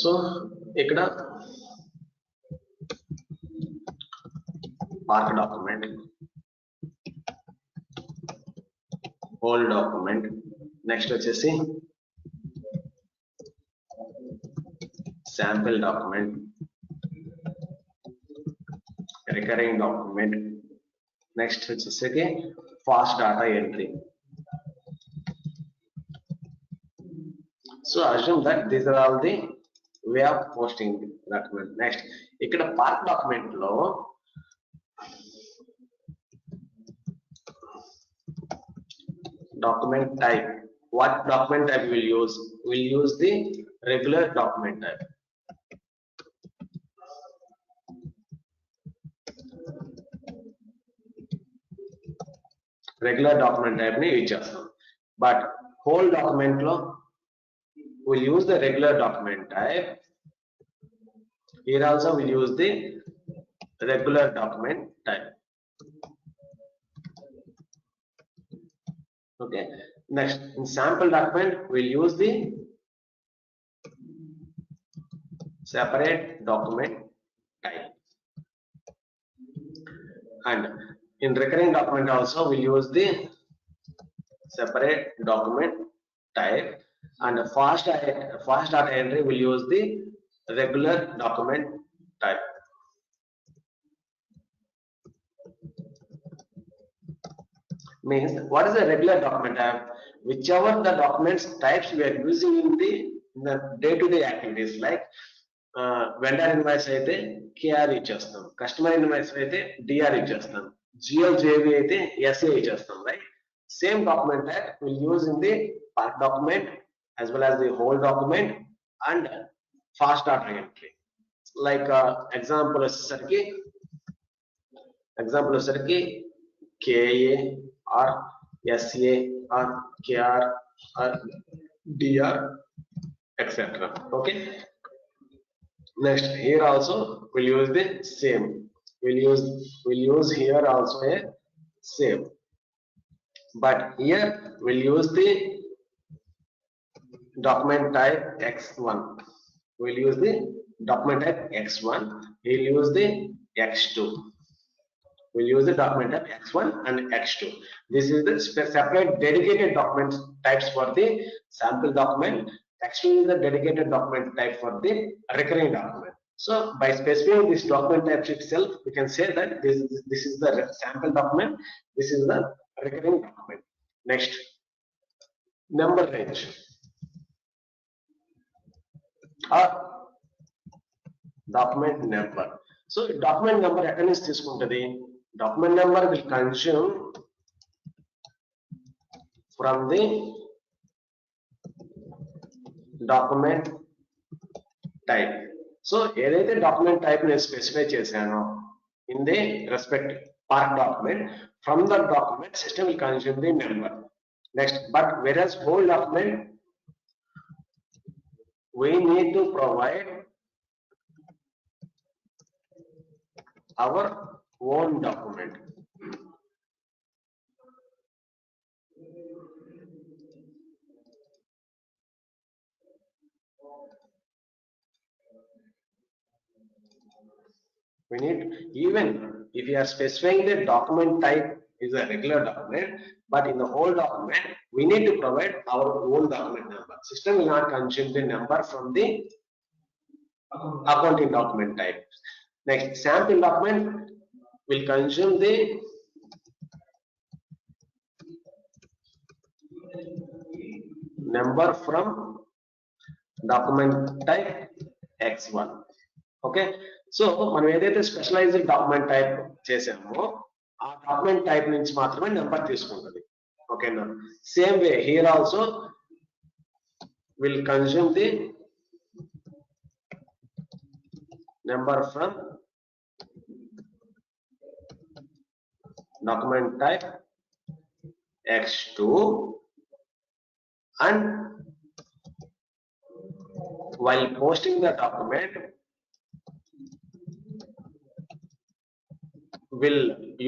So ఇక్కడ park document, hold document, next వచ్చేసి sample document, recurring document, next వచ్చేసి fast data entry. So assume that these are all the way of posting document. Next, ఇక్కడ park document లో document type, what document type we will use? We'll use the regular document type. Regular document type ni use chestam, but whole document lo we'll use the regular document type. Here also we'll use the regular document type. Okay, next in sample document we'll use the separate document type, and in recurring document also we'll use the separate document type, and fast data entry will use the regular document type. Means what is the regular document type? Whichever the documents types we are using in the day-to-day activities, like vendor invoice అయితే KR ఇచ్చేస్తాం, customer invoice అయితే DR ఇచ్చేస్తాం, GLJV అయితే SA ఇచ్చేస్తాం, right? Same document type we'll use in the part document as well as the whole document and fast data entry. Like example వచ్చేసరికి KA or SA or KR or DR, etc. Okay. Next, here also we'll use the same. We'll use here also a same, but here we'll use the document type X1. We'll use the document type X1. We'll use the X2. We'll use the document type X1 and X2. This is the separate dedicated document types for the sample document. X2 is the dedicated document type for the recurring document. So by specifying this document types itself, we can say that this is the sample document, this is the recurring document. Next, number range or document number. So document number ఎక్కడి నుంచి తీసుకుంటది? Document number will consume from the document type. So ఏదైతే document type నేను specify చేశానో in the respective part document, from the document system will consume the number. Next, but whereas whole document we need to provide our own document. We need, even if you are specifying the document type is a regular document, but in the whole document we need to provide our own document number. System will not consume the number from the accounting document type. Next, sample document will consume the number from document type X1. Okay, so మనం ఏదైతే specialised document type చేసామో ఆ document type నుంచి మాత్రమే number తీసుకుంటుంది. ఓకేనా? Same way here also will consume the number from document type X2, and while posting the document will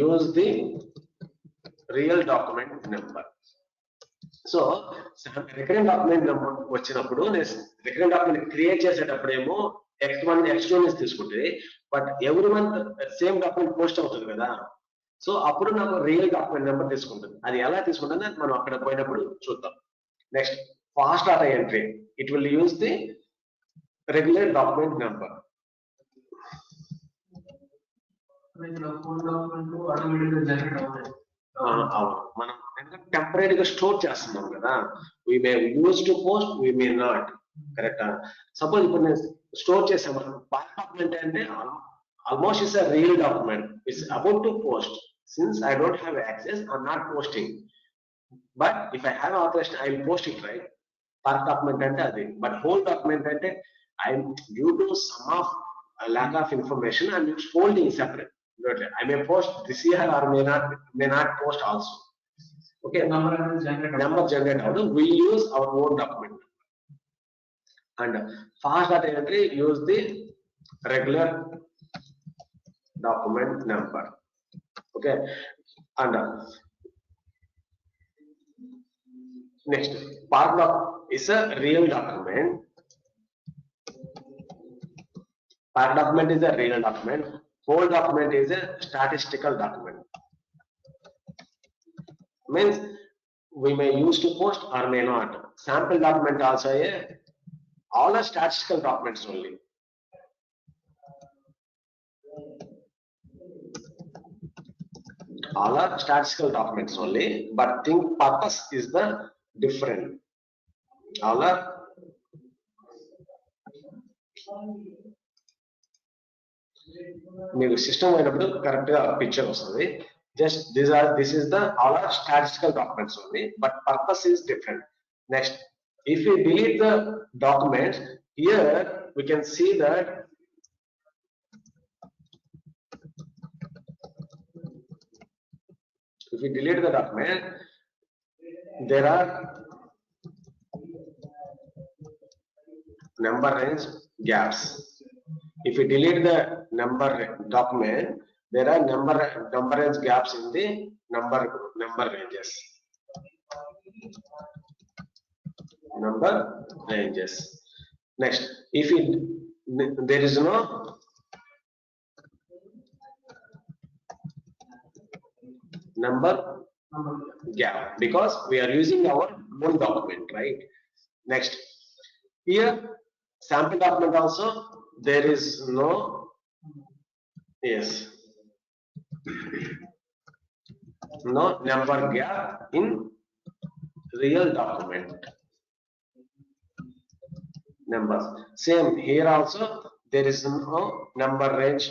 use the real document number. So recurrent document వచ్చినప్పుడు నేను recurrent document create చేసేటప్పుడేమో X1 X2 నుంచి తీసుకుంటుంది, but every month same document post అవుతుంది కదా, so అప్పుడు నాకు real document number తీసుకుంటుంది. అది ఎలా తీసుకుంటుంది మనం అక్కడ పోయినప్పుడు చూద్దాం. Next fast data entry, it will use the regular document number. మనం టెంపరీగా స్టోర్ చేస్తున్నాం కదా, we may use to post, we may not, కరెక్టా? సపోజ్ ఇప్పుడు నేను స్టోర్ చేసాము, పార్ట్ డాక్యుమెంట్ అంటే almost is a real document, it's about to post. Since I don't have access, I'm not posting. But if I have authorization, I will post it, right? Part document ante adi. But whole document ante I'm due to some of lack of information, I'm folding separate. I may post this year or may not post also. Okay, number generate out. We use our own document. And fast data entry use the regular document number. Okay, and next part doc is a real document. Part document is a real document. Whole document is a statistical document. Means we may use to post or may not. Sample document also all are statistical documents only. All are statistical documents only, but think purpose is the different. All are మీకు system అయినప్పుడు correct గా picture వస్తుంది. Just this is the all are statistical documents only, but purpose is different. Next, if we delete the documents, here we can see that if we delete the document, there are number range gaps. If we delete the number document, there are number range gaps in the number ranges. Number ranges. Next, if there is no number gap because we are using our own document, right? Next, here sample document also there is no no number gap in real document numbers. Same here also there is no number range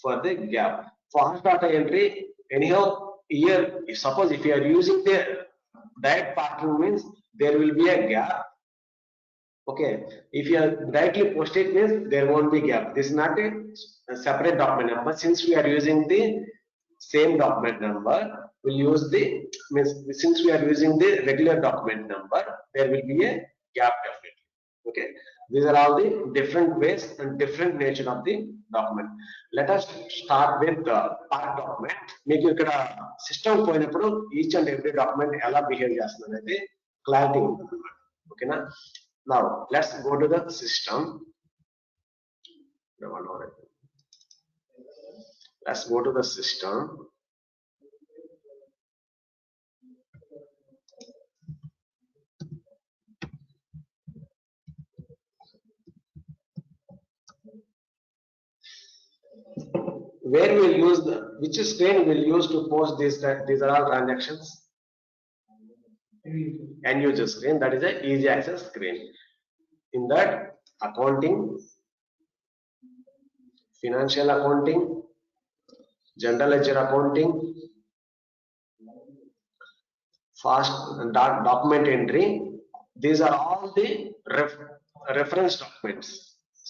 for the gap. Fast data entry, anyhow here suppose if you are using the direct pattern means there will be a gap. Okay, if you are directly post it means there won't be gap. This is not a separate document number. Since we are using the same document number, we'll use the means since we are using the regular document number, there will be a gap definitely. Okay, these are all the different ways and different nature of the document. Let us start with the part document. Make ikkada system poinappudu each and every document ela behave chestundadi ante clarity untadi. Okay na? Now let's go to the system. Let's go to the system. Where we will use which screen we will use to post these are all transactions? End user screen, that is a easy access screen. In that, accounting, financial accounting, general ledger accounting, fast document entry, these are all the reference documents.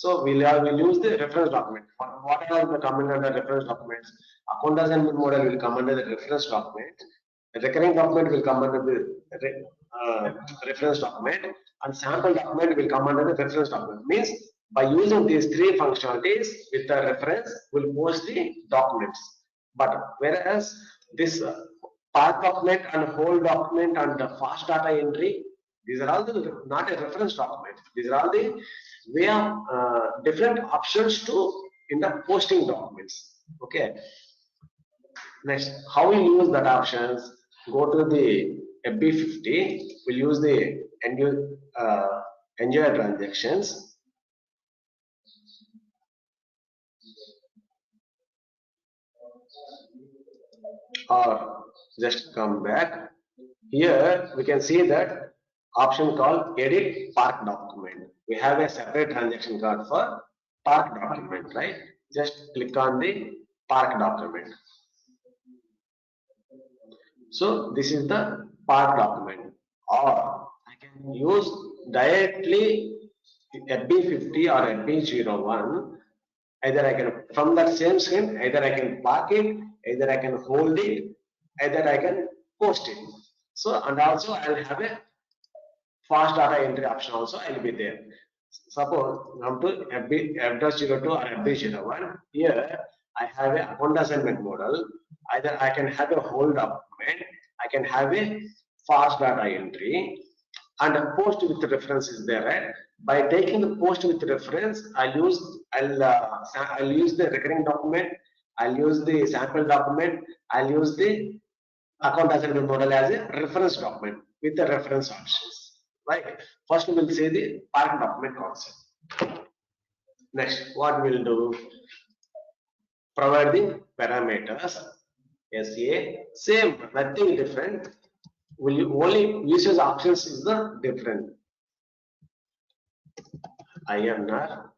So we'll use the reference document. What are the command under reference documents? Account assignment model will come under the reference document. The recurring document will come under the reference document, and sample document will come under the reference document. Means by using these three functionalities with the reference, we'll post the documents. But whereas this Part document and whole document and the fast data entry. These are all the not a reference document. These are all the way of different options to in the posting documents. Okay. Next, how we use that options? Go to the FB50. We'll use the enjoy transactions. Or just come back. Here we can see that option called edit park document. We have a separate transaction card for park document, right? Just click on the park document. So this is the park document, or I can use directly FB50 or FB01. Either I can from that same screen, either I can park it, either I can hold it, either I can post it. So and also I'll have a fast data entry option also I will be there. Suppose come to F.02 or FB01. Here I have a account assignment model. Either I can have a whole document, I can have a fast data entry, and a post with reference is there. Right? By taking the post with reference, I'll use the recurring document, I'll use the sample document, I'll use the account assignment model as a reference document with the reference options. Right. First, we will see the park document concept. Next, what we'll do? Provide the parameters. SA, same, nothing different. Only usage options is the different. INR.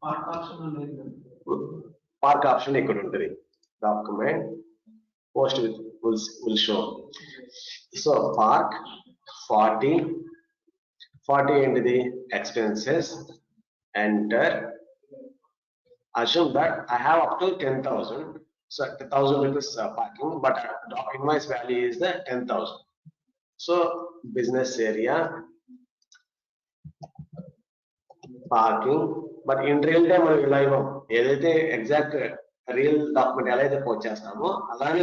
Park option document post will show. So park 40 into the expenses, enter, assume that I have up to 10,000, so 1,000 rupees parking, but invoice value is the 10,000. So business area parking, but in real time exact real document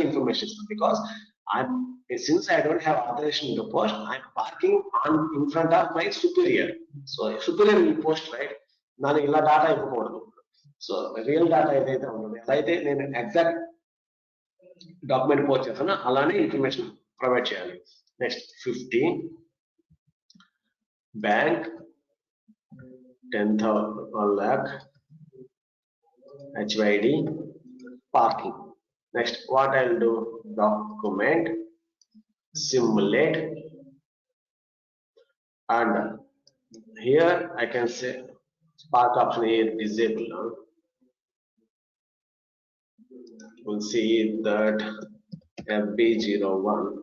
information, because since I don't have authorization to post, I'm parking in front of my superior. So superior will post, right? Data. So real data exact document post information provide. Next 50 bank 10,000 lakh HYD parking. Next, what I'll do? Document simulate, and here I can say park option is disabled. We'll see that FB01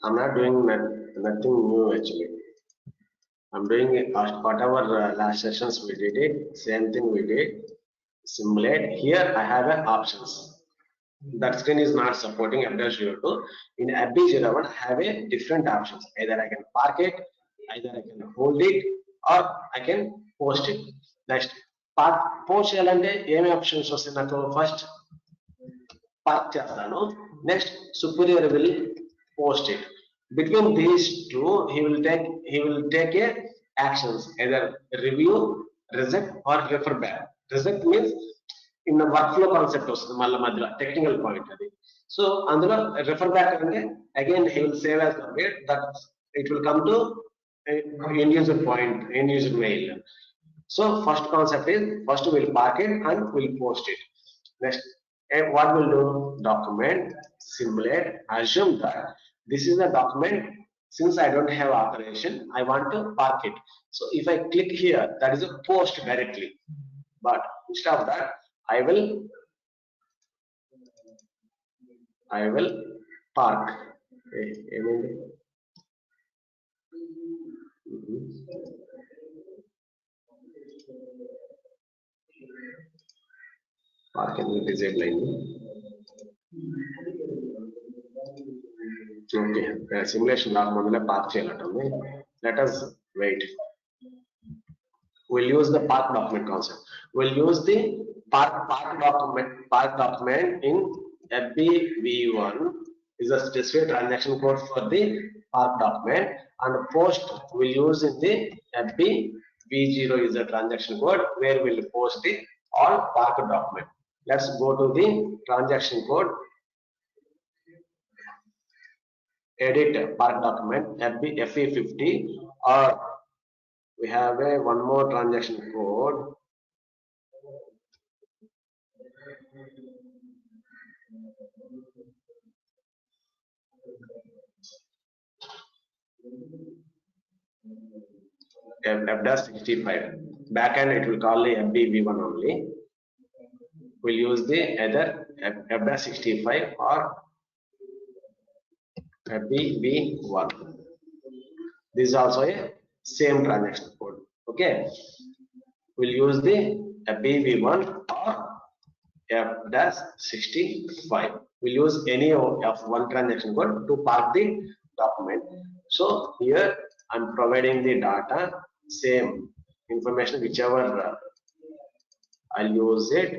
I'm not doing nothing new actually. I'm doing it whatever last sessions we did it, same thing we did. Simulate. Here I have options. That screen is not supporting FB02. In FB01 I have a different options. Either I can park it, either I can hold it, or I can post it. Next, post cheyalante em options vastayi naku. First park chestanu, next superior will post it. Between these two he will take a actions, either review, reject, or refer back. Reject means in the workflow concept వస్తుంది మళ్ళీ మధ్యలో technical point అది. So అందులో refer back అంటే again he will save as complete, that it will come to end user point, end user mail. So first concept is first we'll park it and we'll post it. Next, what we'll do? Document simulate, assume that this is the document. Since I don't have authorization, I want to park it. So if I click here, that is a post directly. But instead of that, I will park. Parking decide అయింది. Okay, simulation రాకముందులే park చేయాలంటుంది. Let us wait. We'll use the park document concept. We'll use the park document in FBV1 is a specific transaction code for the park document, and post we'll use in the FBV0 is a transaction code where we'll post the all park document. Let's go to the transaction code. Edit park document FE50, or we have one more transaction code. F-65. Backend it will call the FBV1 only. We'll use the either F-65 or FBV1. This is also a same transaction code. Okay, we'll use the FBV1 or F-65. We'll use any of one transaction code to park the document. So here I'm providing the data, same information, whichever I'll use it,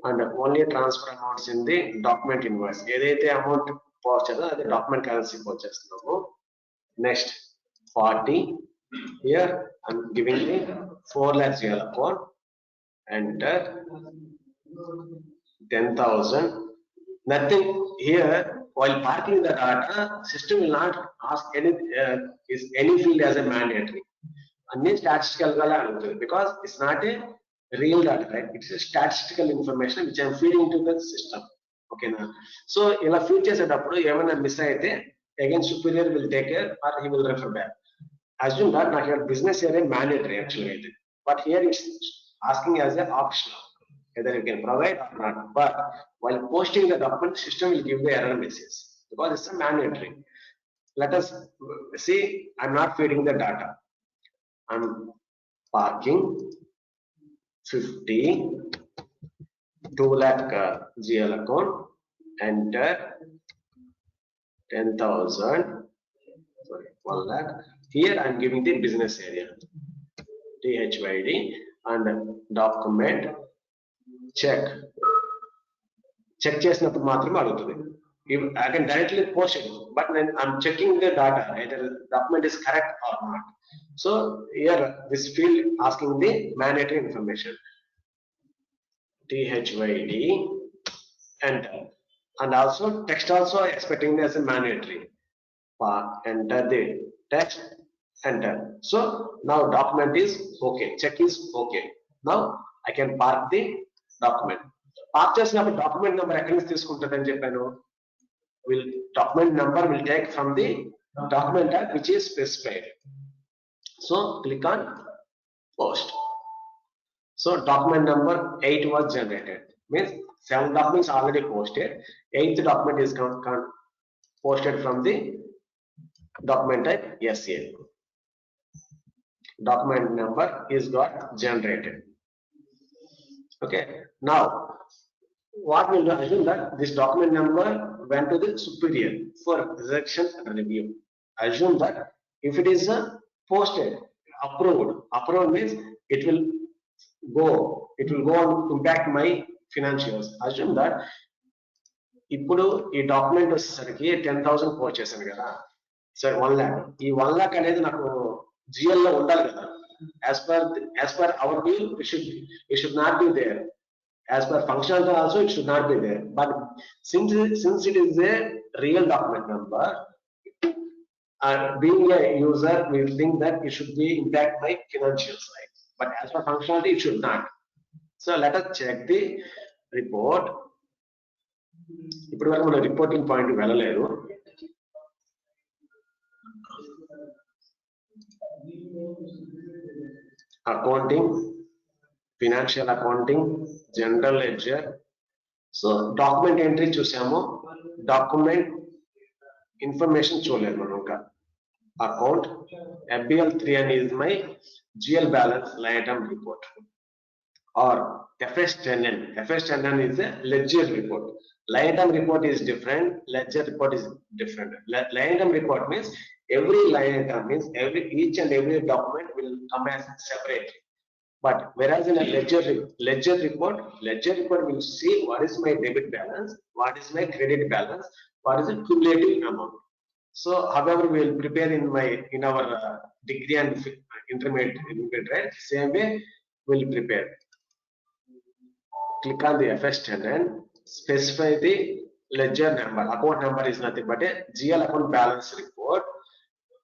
and only transfer amounts in the document invoice. Edaithe amount post cheyado adi document currency post chestunnamu. Next 40, here I'm giving the 4 lakhs GL account, enter 10,000. Nothing here. While parking the data, system will not ask is any field as a mandatory. Any statistical because it's not a real data, right? It's a statistical information which I'm feeding to the system. Okay, now so ila feed chesetappudu emana miss aithe again superior will take care or he will refer back. Assume that not your business area mandatory actually, but here it's asking as an optional, whether you can provide or not. But while posting the document, system will give the error message because it's a mandatory. Let us see. I'm not feeding the data. I'm parking 50 2 lakh GL account, enter 10,000, sorry 1 lakh. Here I'm giving the business area THYD and document check చేసినప్పుడు మాత్రమే అడుగుతుంది. I can directly post it, but then I'm checking the data either the document is correct or not. So here this field asking the mandatory information THYD, enter, and also text also expecting as a mandatory. Enter the text, enter. So now document is okay, check is okay. Now I can park the document. Park చేసినప్పుడు document number ఎక్కడి నుంచి తీసుకుంటుందని చెప్పాను. Document number will take from the document type which is specified. So click on post. So document number 8 was generated. Means 7 documents already posted. 8th document is posted from the document type SA. Document number is got generated. Okay. Now what will assume that this document number went to the superior for rejection and review. Assume that if it is posted, approved means it will go and impact my financials. Assume that ఇప్పుడు ఈ document వచ్చేసరికి 10,000 post చేశాను కదా, సరే 1 lakh. ఈ 1 lakh అనేది నాకు GL లో ఉండాలి కదా. As per our view, it should not be there. As per functionality also it should not be there. But since it is a real document number, being a user, we think that it should be impact my financial side. But as per functionality, it should not. So let us check the report. ఇప్పుడు వరకు మన reporting point వెళ్ళలేదు. Accounting, financial accounting, general ledger. So document entry చూసాము, document information చూడలేదు మనం. ఇంకా account FBL3 and is my GL balance line item report. or FS10N. FS10N is a ledger report. Line item report is different. Ledger report is different. Line item report means every line item means each and every document will come as separate. But whereas in a ledger report will see what is my debit balance, what is my credit balance, what is the cumulative amount. So, however, we will prepare in our degree and intermediate, right? Same way we'll prepare. Click on the FS10 and specify the ledger number. Account number is nothing but a GL account balance report.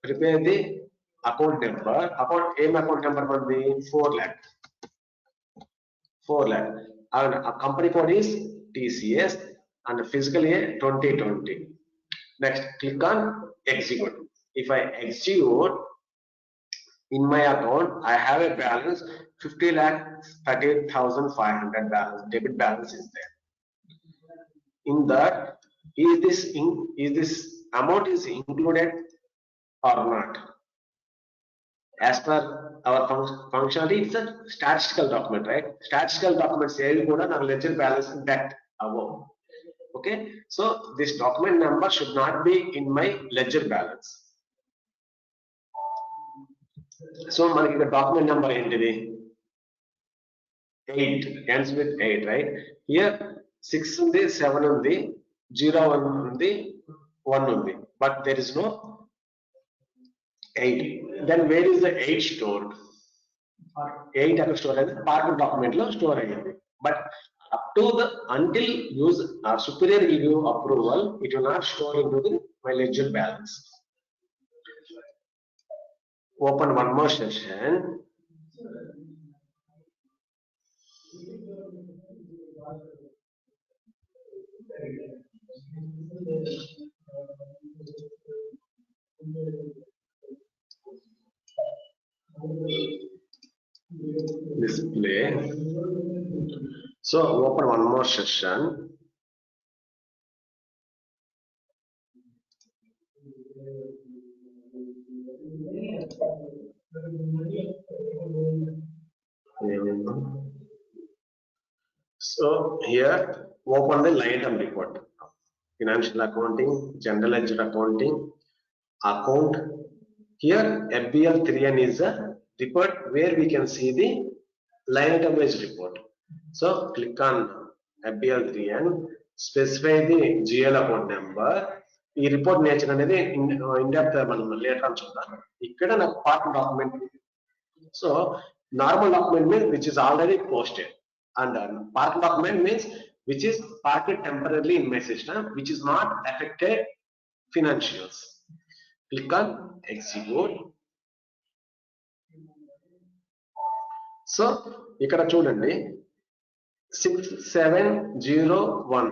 Prepare the account number. Account number will be 4 lakh. 4 lakh. And a company code is TCS and fiscal year 2020. Next, click on execute. If I execute, in my account, I have a balance 50 lakh 38,500 balance. Debit balance is there. In that, is this amount is included or not? As per our functionality, it's a statistical document, right? Statistical documents say ledger balance that above. Okay, so this document number should not be in my ledger balance. So the document number entity 8 ends with 8, right? Here 6 on the 7 on the 0 on the 1 on the, but there is no 8. Then where is the 8 stored? 8 are stored as part of document lo store ayyindi. But up to the until use superior will give approval, it will not store into the my ledger balance. Open one more session. Display. So open one more session. So here open the line item report. Financial accounting, general ledger accounting, account. Here FBL 3N is a report where we can see the line item based report. So click on FBL 3N, specify the GL account number. ఈ report nature అనేది in depth మనం later అని చూద్దాం. ఇక్కడ నాకు part document. So normal document means which is already posted, and part document means which is parked temporarily in my system, which is not affected financials. Click on execute. So ఇక్కడ చూడండి 6701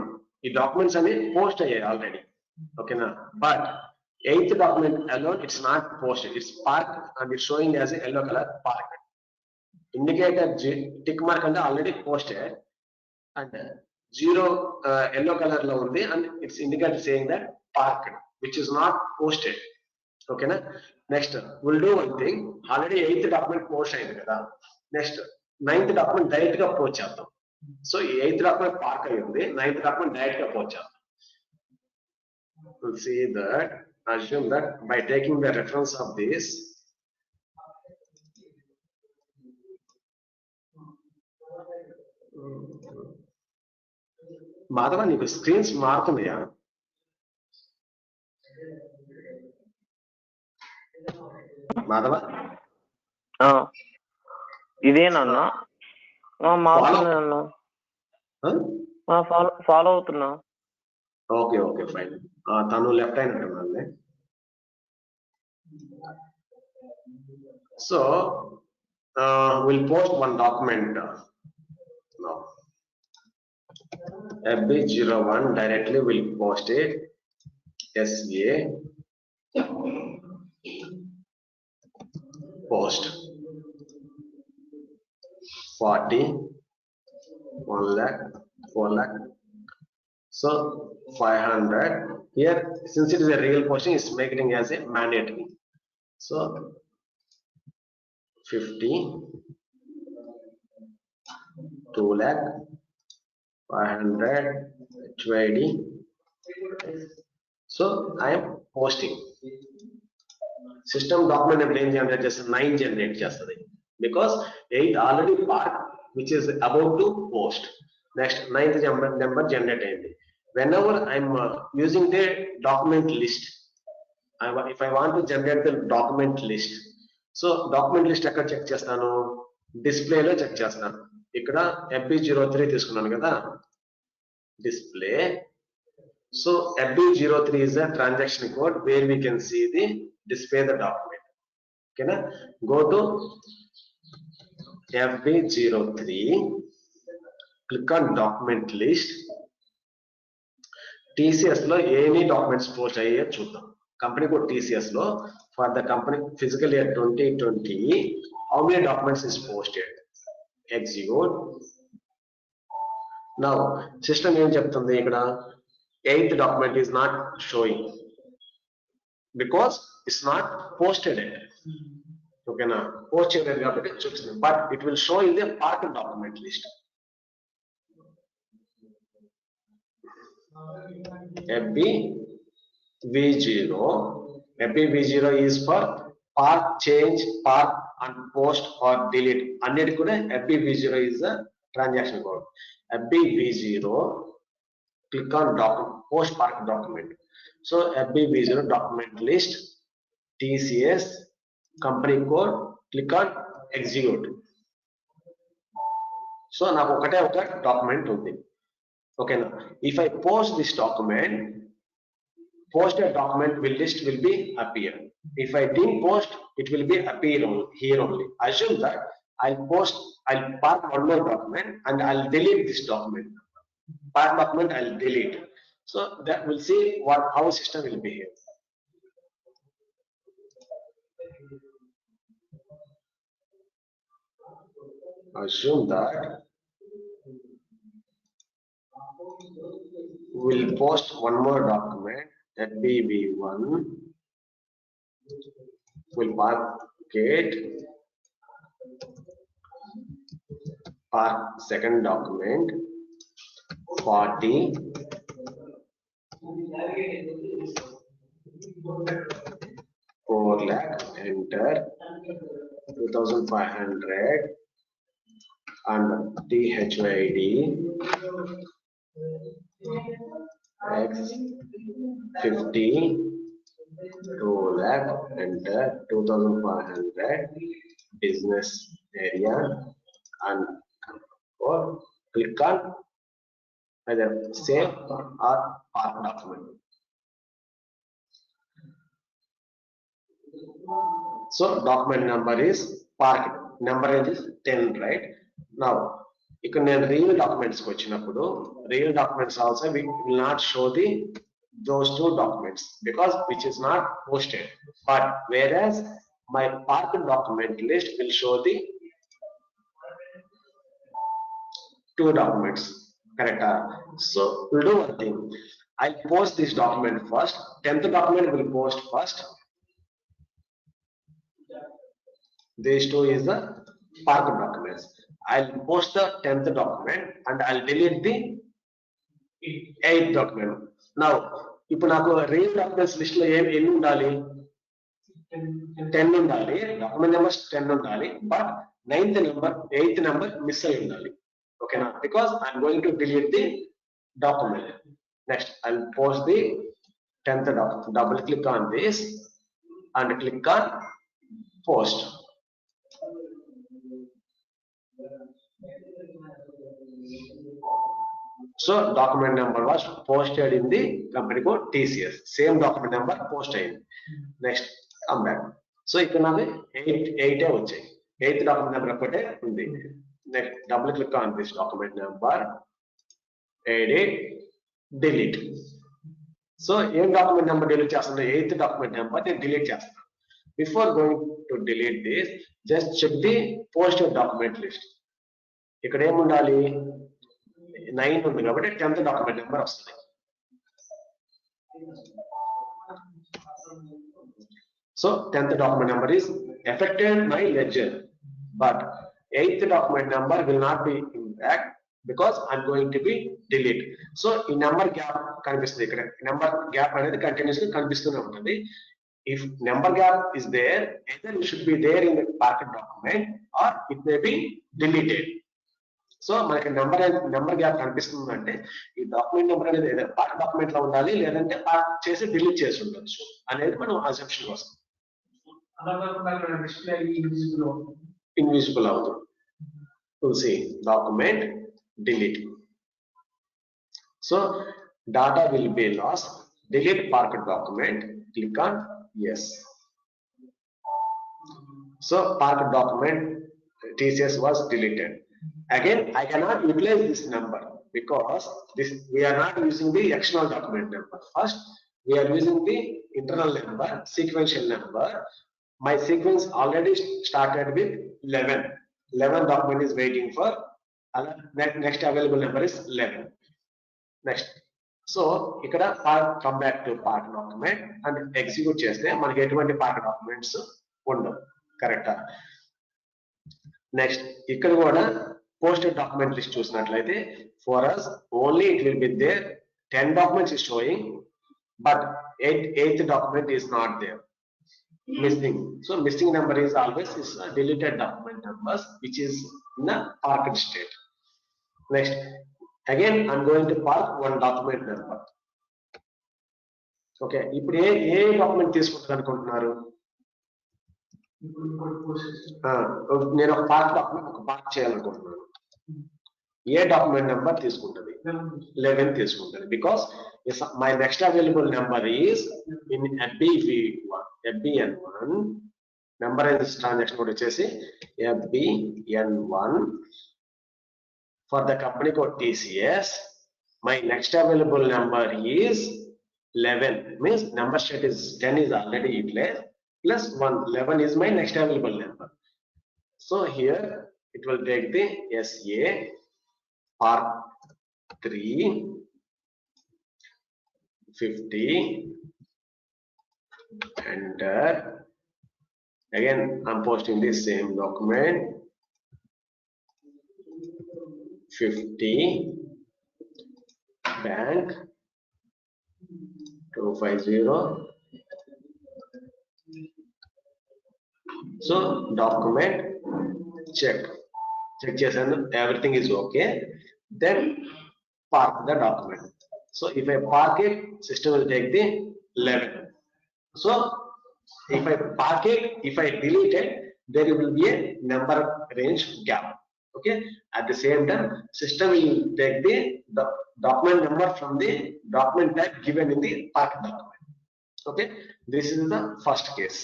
ఈ documents అన్ని post అయ్యాయి already, ఓకేనా? But 8th document alone it's not posted, it's parked and it's showing as a yellow color parked. Indicator tick mark అంటే already posted and 0 yellow color లో ఉంది and it's indicator saying that parked, which is not posted. ఓకేనా? Next will do one thing. Already 8th document post అయింది కదా, next 9th document direct గా post చేద్దాం. So 8th document park అయ్యింది, 9th document direct గా post చేద్దాం. We'll see that, assume that by taking the reference of this, Madhava నీకు screens మారుతున్నాయా? మాధవ ఇదేనన్నా ఫాలో అవుతున్నా. Okay okay fine. తను లెఫ్ట్ అయినట్టున్నాను. So will post one document now. FB01 directly will post it SA post 40 1 lakh 4 lakh, so 500 here. Since it is a real posting, it's making as a mandatory, so 50 2,500,000 HYD. So I am posting. System document name generate just 9 generate chestadi because 8 already part which is about to post. Next 9th number generate ayindi. Whenever I'm using the document list, if I want to generate the document list, so document list ఎక్కడ check చేస్తాను, display లో check చేస్తాను. ఇక్కడ FB03 తీసుకున్నాను కదా display. So FB03 is a transaction code where we can see the display the document. Okay na? Go to FB03, click on document list. TCS lo any documents post ayye chuddam. Company code TCS lo for the company fiscal year 2020 how many documents is posted. Execute. Now system em cheptundi ikkada 8th document is not showing because it's not posted yet. Okay na? Post cheyaledu kabatti chustundi, but it will show in the part document list. FBV0 is for part change, part and post or delete. Annedi kuda FBV0 is a transaction code. FBV0, click on post part document. So FBV0 document list, TCS, company code, click on execute. So నాకు ఒకటే ఒక document ఉంది. Okay now if I post this document, posted document list will be appear. If I didn't post, it will be appear here only. Assume that I'll part one more document and I'll delete this document. Part document I'll delete. So that we'll see how system will behave. Assume that we'll post one more document, that BB1, will park second document 40 4 lakh, enter 2,500 and DHYD X50 2 lakh, enter 2,500 business area and or click on either save or park document. So document number is parked, number is 10, right? Now ఇక్కడ నేను real documents కి వచ్చినప్పుడు real documents also we will not show those two documents because which is not posted, but whereas my parked document list will show the two documents. Correct? So we'll do one thing. I'll post this document first. 10th document will post first. These two is the parked documents. I'll post the 10th document and I'll delete the 8th document. Now, ఇప్పుడు నాకు real documents list లో ఎన్ని ఉండాలి? 10 ఉండాలి. Document numbers 10 ఉండాలి. But 8th number miss అయి ఉండాలి. Okay now, because I'm going to delete the document. Next, I'll post the 10th document. Double click on this and click on post. So document number was posted in the company code TCS. Same document number posted. Next, come back. So ఇక్కడ నాది 8 వచ్చాయి. 8th document number ఒకటే ఉంది. Next, double click on this document number, edit, delete. So ఏం document number delete చేస్తున్నా? 8th document number నేను delete చేస్తాను. Before going to delete this, just check the posted document list. ఇక్కడ ఏం ఉండాలి? 9 ఉంది కాబట్టి 10th document number వస్తుంది. So 10th document number is affected my ledger, but 8th document number will not be back because I'm going to be delete. So in number gap కనిపిస్తుంది ఇక్కడ number gap అనేది continuously కనిపిస్తూనే ఉంటుంది. If number gap is there, either it should be there in the packet document or it may be deleted. So మనకి number gap కనిపిస్తుంది అంటే ఈ document number అనేది ఏదో పార్ట్ డాక్యుమెంట్ లో ఉండాలి, లేదంటే పార్ట్ చేసి డిలీట్ చేసి ఉండొచ్చు అనేది మనం అసంప్షన్ వస్తుంది. ఇన్విజిబుల్ అవుతుంది. see document delete. So data will be lost. Delete parked document. Click on yes. So parked document TCS was deleted. Again, I cannot utilize this number because we are not using the external document number. First, we are using the internal number, sequential number. My sequence already started with 11. 11 document is waiting for next available number is 11. Next. So ఇక్కడ come back to part document and execute చేస్తే మనకి ఎటువంటి part documents ఉండవు. కరెక్టా? Next ఇక్కడ కూడా posted document list చూసినట్లయితే for us only it will be there 10 documents is showing but 8th document is not there, missing. So missing number is always is deleted document numbers which is in a parked state. Next, again I'm going to park one document number. Okay, ఇప్పుడు ఏ document తీసుకుంటారు అనుకుంటున్నారు? నేను ఒక park చేయాలనుకుంటున్నాను. ఏ document number తీసుకుంటుంది? 11 తీసుకుంటుంది. Because my next available number is in FBN1 number and transaction code వచ్చేసి FBN1 for the company code TCS. My next available number is 11, means number set is 10 is already utilized plus 1. 11 is my next available number. So here it will take the SA part 3 50 enter. Again I'm posting this same document 50 bank 250. So document check చేసాను, everything is okay. Then park the document. So if I park it, system will take the 11. So if I park it, if I delete it, there will be a number range gap. Okay, at the same time system will take the document number from the document type given in the park document. Okay, this is the first case.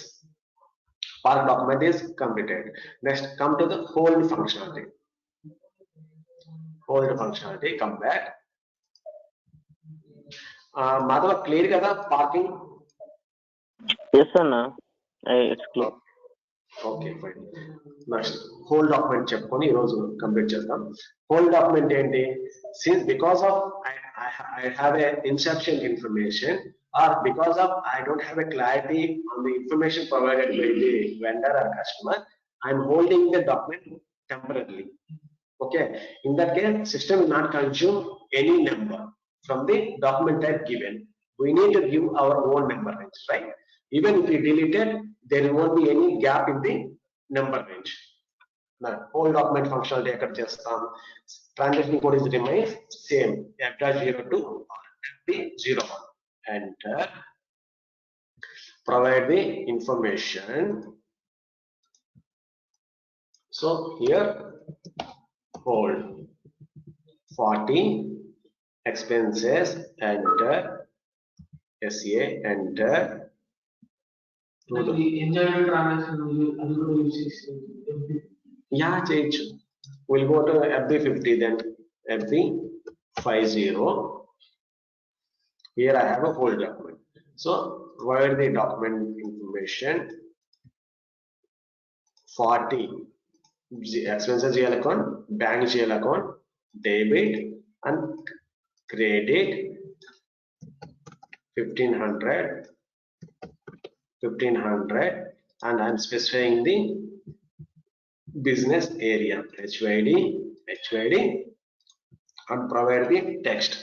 Park document is completed. Next, come to the hold functionality. Hold functionality, come back. Madhava, clear kada parking? Yes Anna, it's clear. Okay, fine. Next, whole document చెప్పుకొని ఈ రోజు complete చేద్దాం. Whole document ఏంటి? Since because of I have a inception information, or because of I don't have a clarity on the information provided by the vendor or customer, I'm holding the document temporarily. Okay, in that case system will not consume any number from the document type given. We need to give our own number range, right? Even if we delete it, there won't be any gap in the number range. Now, whole document functionality ekkada chestam. Transaction code is remains same, F.02 or FP01. Enter. Provide the information. So here hold 40 expenses, enter. SA, enter. Yeah, change. We'll go to FB50 then. FB50. Here I have a whole document. So provide the document information. 40 expenses GL account, bank GL account, debit and credit 1500, and I'm specifying the business area HYD HYD and provide the text.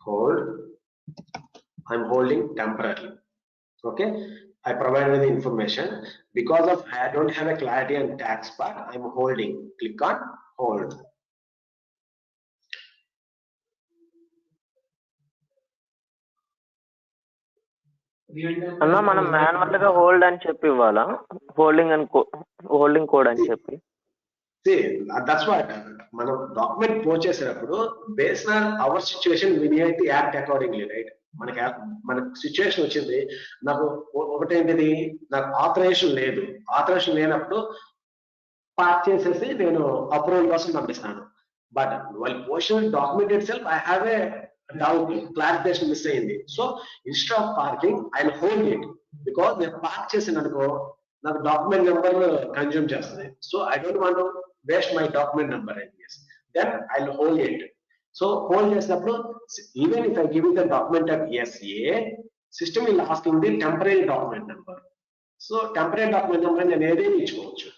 Hold. I'm holding temporarily. Okay. I provided the information. Because of I don't have a clarity on tax part, I'm holding. Click on hold. అన్న మనం manual గా hold అని చెప్పి ఇవ్వాలా, holding code అని చెప్పి? See, that's what మనం document post చేసేటప్పుడు based on our situation we need to act accordingly, right? మనకి సిచ్యువేషన్ వచ్చింది, నాకు ఒకటేంటిది, నాకు ఆథరైజేషన్ లేదు. ఆథరైజేషన్ లేనప్పుడు పాస్ చేసేసి నేను అప్రూవల్ కోసం పంపిస్తాను. బట్ వాళ్ళు post document itself I have a doubt, clarification miss అయింది. So instead of parking I will hold it. Because నేను పార్క్ చేసిన అనుకో నాకు డాక్యుమెంట్ నెంబర్ కన్జ్యూమ్ చేస్తుంది. So I don't want to waste my document number and then I will hold it. So hold చేసినప్పుడు even if I give the document of SA, system will asking the temporary document number. So temporary document number నేను ఏదైనా ఇచ్చుకోవచ్చు.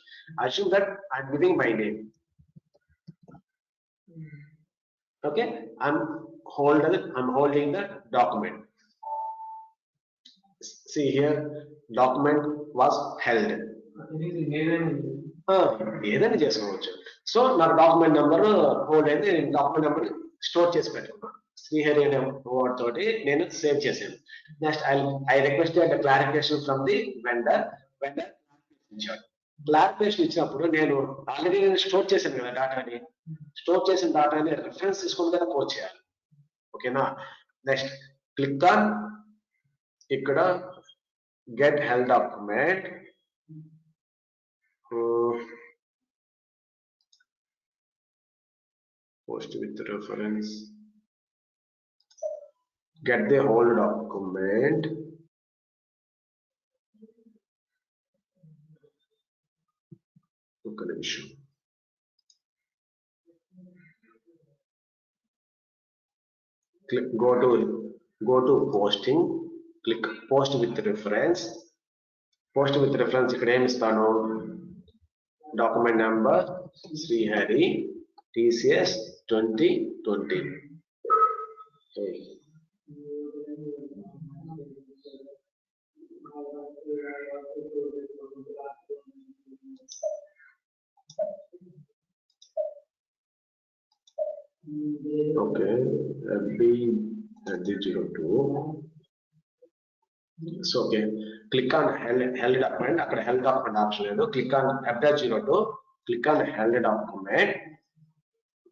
Assume that I'm giving my name. Okay, I'm holding the document. See here, document was held. ఏదైనా చేసుకోవచ్చు. So నాకు document number hold అయితే నేను document number store చేసి పెట్టుకున్నాను. శ్రీహరి అనే వర్డ్ తోటి నేను సేవ్ చేశాను. Next I requested clarification from the vendor ఇచ్చాడు. క్లారిఫికేషన్ ఇచ్చినప్పుడు నేను ఆల్రెడీ స్టోర్ చేశాను కదా డాటాని, స్టోర్ చేసిన డాటాని రిఫరెన్స్ తీసుకుని కదా పోస్ట్ చేయాలి. ఓకేనా? నెక్స్ట్ క్లిక్ ఆన్ ఇక్కడ get held document, post with reference, get the whole document. ఒక నిమిషం. Click, go to posting, click post with reference. Post with reference ఇక్కడ ఏమి ఇస్తాను, document number Srihari TCS 2020. Okay, FB02. So okay, click on held document. అక్కడ held document option లేదు. Click on FB02. Click on held document.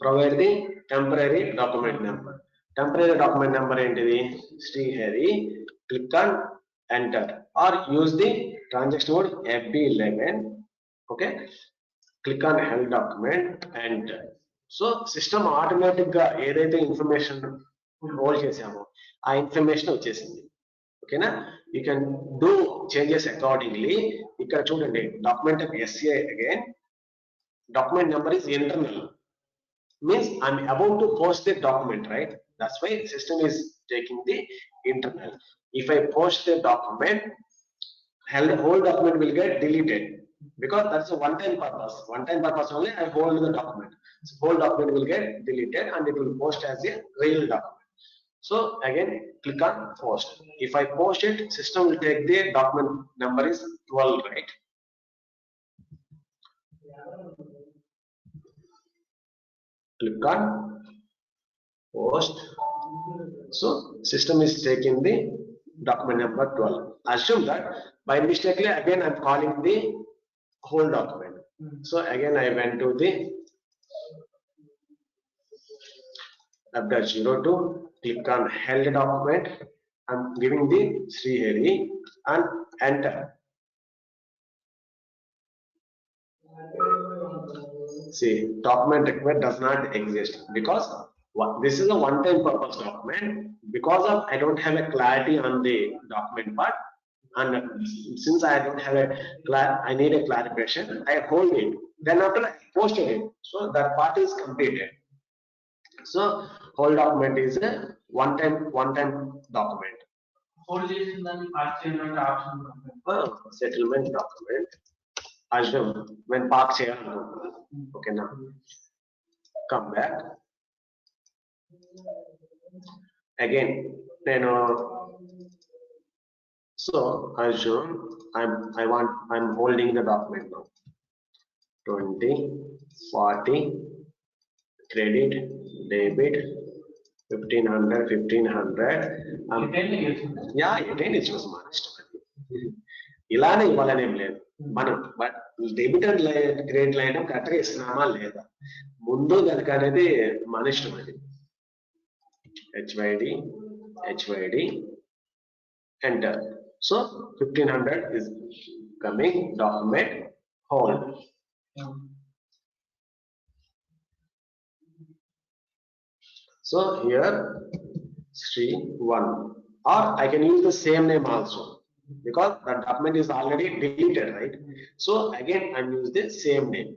Provide the temporary document number. Temporary document number ఏంటిది? Srihari. Click on enter or use the transaction mode FB11. Okay. Click on held document and so system automatic గా ఏదైతే information hold చేసామో ఆ information వచ్చేసింది. ఓకేనా? You can do changes accordingly. ఇక్కడ చూడండి, document of SA again document number is internal, means I'm about to post the document, right? That's why system is taking the internal. If I post the document, whole document will get deleted because that's a one-time purpose. One-time purpose only I hold the document. So whole document will get deleted and it will post as a real document. So again, click on post. If I post it, system will take the document number is 12, right? Click on post. So system is taking the document number 12. Assume that by mistakenly again I'm calling the whole document. So again I went to the FB02, click on held document. I'm giving the Srihari and enter. See, document required does not exist because this is a one-time purpose document. Because of I don't have a clarity on the document part, and since I don't have I need a clarification, I hold it. Then after I posted it, so that part is completed. So whole document is a one-time document. Settlement document. Assume when park చేయాలనుకుంటున్నాను. ఓకేనా? come back. Again, then so assume I'm holding the document now. 20, 40, credit, debit, 1500, 1500. Yeah, again it was managed. ఇలానే ఇవ్వాలని ఏం లేదు మనం, but debit and credit line correct గా ఇస్తున్నామా లేదా ముందు కనుక అనేది మన ఇష్టం. అది HYD enter. So 1500 is coming, document hold. So here Sri 1, or I can use the same name also because the document is already deleted, right? So again I use the same name.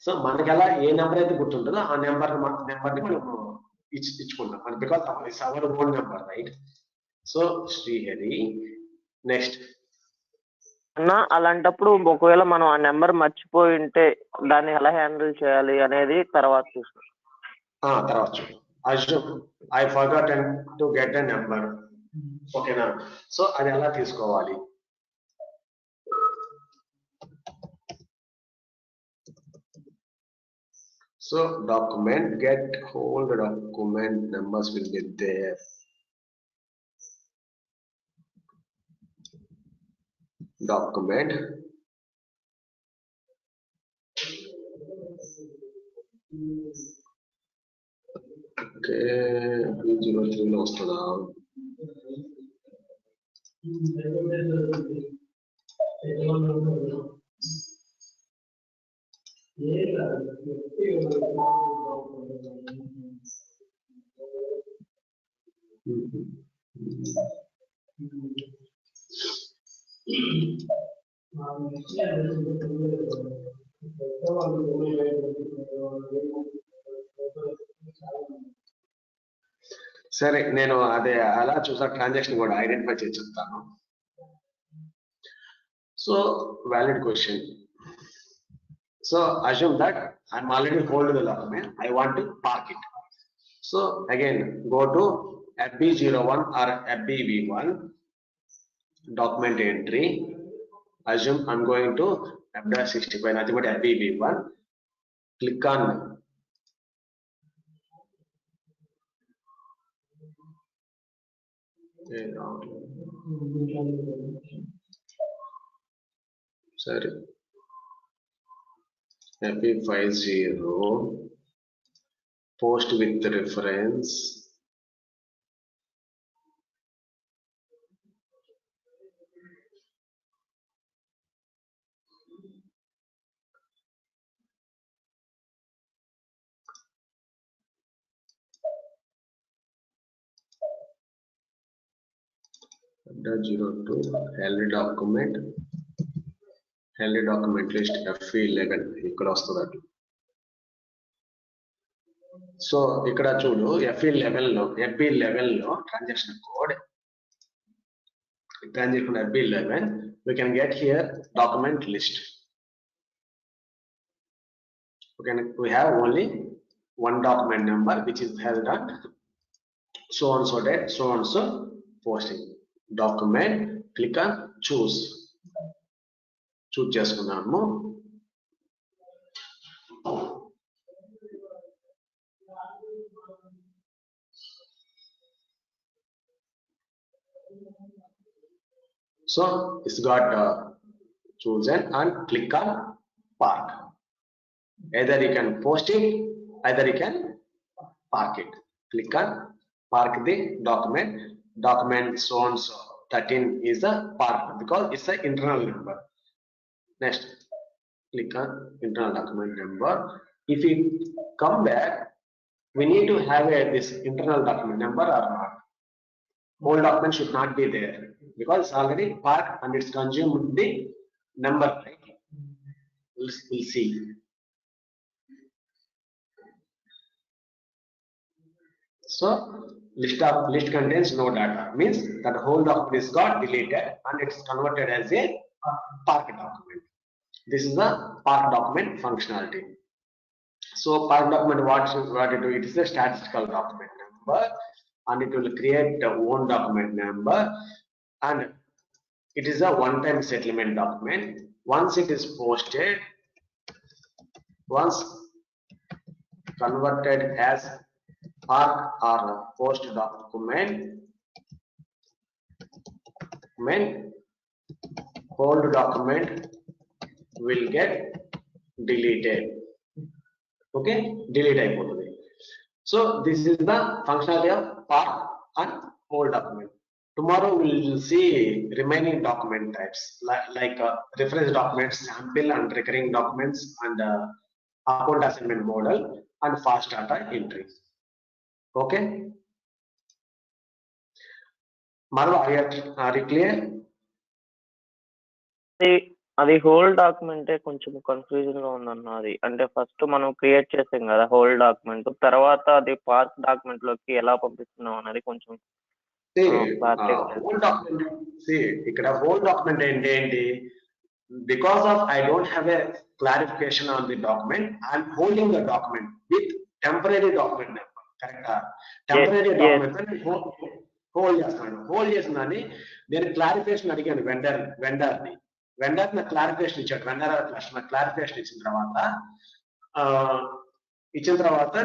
So manakala A number అయితే గుర్తుంటుందో ఆ number ని మనం ఇచ్చుకుంటాం because it's our own number, right? So Srihari. Next అన్నా అలాంటప్పుడు ఒకవేళ మనం ఆ number మర్చిపోయి ఉంటే దాన్ని ఎలా హ్యాండిల్ చేయాలి అనేది తర్వాత చూస్తాం. తర్వాత చూడు. Assume I forgotten to get a number. ఓకేనా? సో అది ఎలా తీసుకోవాలి? So document get hold document numbers will be there. Document okay, 03 లో వస్తుందా? సరే, నేను అదే అలా చూసా ట్రాన్సాక్షన్ కూడా ఐడెంటిఫై చేసి చెప్తాను. So valid question. So assume that I'm already holding the document, I want to park it. So again go to FB01 or FBV1, document entry. Assume I'm going to F-65, nothing but FBV1. Click on sorry FB50 post with reference. .02 healthy document list FE11 ఇక్కడ వస్తుంది. So ఇక్కడ చూడు FE11 లో transaction code transaction FB11 we can get here document list. Okay, we have only one document number which is held on so and so date, so and so posting. Document, click on choose చేసుకున్నాము. So it's got chosen and click on park. Either you can post it, either you can park it. Click on park the document so and so 13 is a park because it's an internal number. Next, click on internal document number. If you come back, we need to have this internal document number or not. Whole document should not be there because it's already parked and it's consumed the number, right? We'll see. So list contains no data, means that whole document is got deleted and it's converted as a park document. This is the park document functionality. So part document, what it do? It is a statistical document number, and it will create the own document number, and it is a one-time settlement document. Once it is posted, once converted as ARC or post document, hold document will get deleted. Okay, delete అయిపోతుంది. So this is the functionality of part and whole document. Tomorrow we will see remaining document types like reference documents, sample and recurring documents, and account assignment model, and fast data entry. Okay, Marwa, are you clear? అది whole డాక్యుమెంటే కొంచెం confusion గా ఉందన్న. అది అంటే first మనం create చేసాం కదా whole document, తర్వాత అది పార్క్ డాక్యుమెంట్ లోకి ఎలా పంపిస్తున్నాం అనేది కొంచెం whole document. See, ఇక్కడ whole document ఏంటి? Because of I don't have a clarification on the document, I'm holding the document with temporary document number. Correct? Temporary document hold చేస్తున్నాను. నేను క్లారిఫికేషన్ అడిగాను వెండర్ని నాకు క్లారిఫికేషన్ ఇచ్చాడు. వెండర్ నాకు క్లారిఫికేషన్ ఇచ్చిన తర్వాత